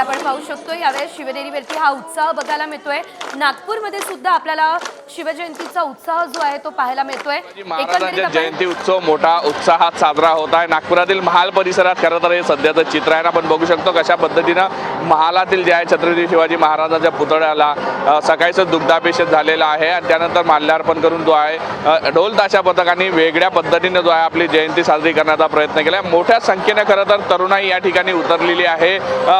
आपण पाहू शकतो यावेळेस शिवनेरीवरती हा उत्साह बघायला मिळतोय। नागपूरमध्ये सुद्धा आपल्याला शिवजयंतीचा उत्साह जो आहे तो पाहायला मिळतोय। महाराजांच्या जयंती उत्सव मोठा उत्साहात साजरा होत आहे। नागपुरातील महाल परिसरात खरं तर हे सध्याचं चित्र आहे। आपण बघू शकतो कशा पद्धतीनं महालातील जे आहे छत्रपती शिवाजी महाराजांच्या पुतळ्याला सकाळीच दुग्धाभिषेक झालेला आहे आणि त्यानंतर माल्यार्पण करून जो आहे ढोल ताशा पथकांनी वेगळ्या पद्धतीने जो आहे आपली जयंती साजरी करण्याचा प्रयत्न केला। मोठ्या संख्येने खरं तर तरुणाई या ठिकाणी उतरलेली आहे।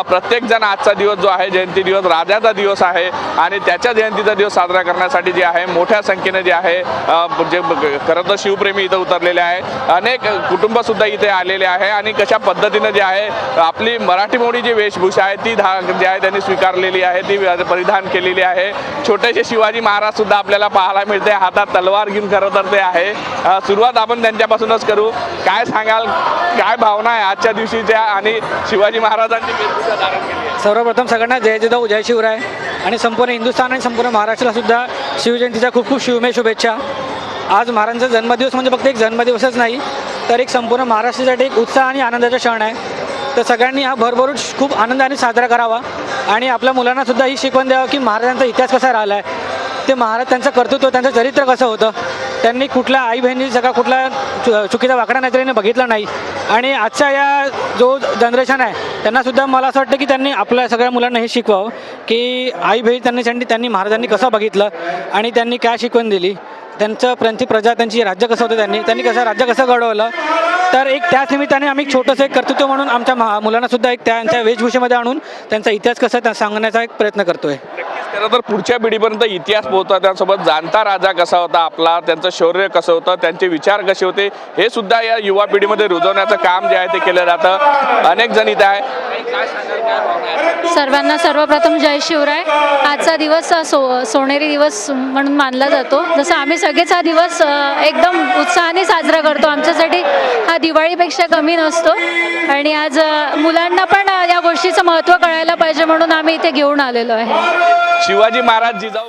प्रत्येक जण आजचा दिवस जो आहे जयंती दिवस राजाचा दिवस आहे आणि त्याच्या जयंतीचा दिवस साजरा करण्यासाठी जे आहे मोठ्या संख्येने जे आहे जे खरं तर शिवप्रेमी इथं उतरलेले आहे। अनेक कुटुंब सुद्धा इथे आलेले आहे आणि कशा पद्धतीने जे आहे आपली मराठी मोडी जी वेशभूषा आहे ती जी आहे त्यांनी स्वीकारलेली आहे, ती परिधान केलेली आहे। छोटेसे शिवाजी महाराज सुद्धा आपल्याला पाहायला मिळते, हातात तलवार घेऊन खरं तर ते आहे। सुरुवात आपण त्यांच्यापासूनच करू। काय सांगाल, काय भावना आहे आजच्या दिवशीच्या आणि शिवाजी महाराजांची वेशभूषा धारण केली आहे? सर्वप्रथम सगळ्यांना जय जिजाऊ जय शिवराय आणि संपूर्ण हिंदुस्थान आणि संपूर्ण महाराष्ट्राला सुद्धा शिवजयंतीच्या खूप खूप शिवमय शुभेच्छा। आज महाराजांचा जन्मदिवस म्हणजे फक्त एक जन्मदिवसच नाही तर एक संपूर्ण महाराष्ट्रासाठी एक उत्साह आणि आनंदाचा क्षण आहे। तर सगळ्यांनी हा भरभरून खूप आनंदाने साजरा करावा आणि आपल्या मुलांना सुद्धा ही शिकवण द्यावं की महाराजांचा इतिहास कसा राहिला आहे, ते महाराज त्यांचं कर्तृत्व त्यांचं चरित्र कसं होतं, त्यांनी कुठल्या आई बहिणी सगळा कुठला चुकीचा वाकडा नजरेने बघितला नाही। आणि आजच्या या जो जनरेशन आहे त्यांनासुद्धा मला असं वाटतं की त्यांनी आपल्या सगळ्या मुलांना हे शिकवावं की आई बहीण त्यांनी महाराजांनी कसं बघितलं आणि त्यांनी काय शिकवण दिली, त्यांची प्रजा त्यांची राज्य कसं होतं, त्यांनी कसं राज्य कसं घडवलं। तर एक त्याच निमित्ताने आम्ही छोटंसं एक कर्तृत्व म्हणून आमच्या मुलांना सुद्धा एक त्यांच्या वेशभूषेमध्ये आणून त्यांचा इतिहास कसा सांगण्याचा एक प्रयत्न करतोय। खरं तर पुढच्या पिढीपर्यंत इतिहास पोहोचवा, त्यासोबत जाणता राजा कसा होता आपला, त्यांचं शौर्य कसं होतं, त्यांचे विचार कसे होते हे सुद्धा या युवा पिढीमध्ये रुजवण्याचं काम जे आहे ते केलं जातं। अनेक जण इथे आहे। सर्वांना सर्वप्रथम जय शिवराय। आजचा दिवस सोनेरी दिवस म्हणून मानला जातो। जसं आम्ही सगळेच हा दिवस एकदम उत्साहाने साजरा करतो, आमच्यासाठी हा दिवाळीपेक्षा कमी नसतो आणि आज मुलांना पण या गोष्टीचं महत्त्व कळायला पाहिजे म्हणून आम्ही इथे घेऊन आलेलो आहे। शिवाजी महाराज जिजाऊ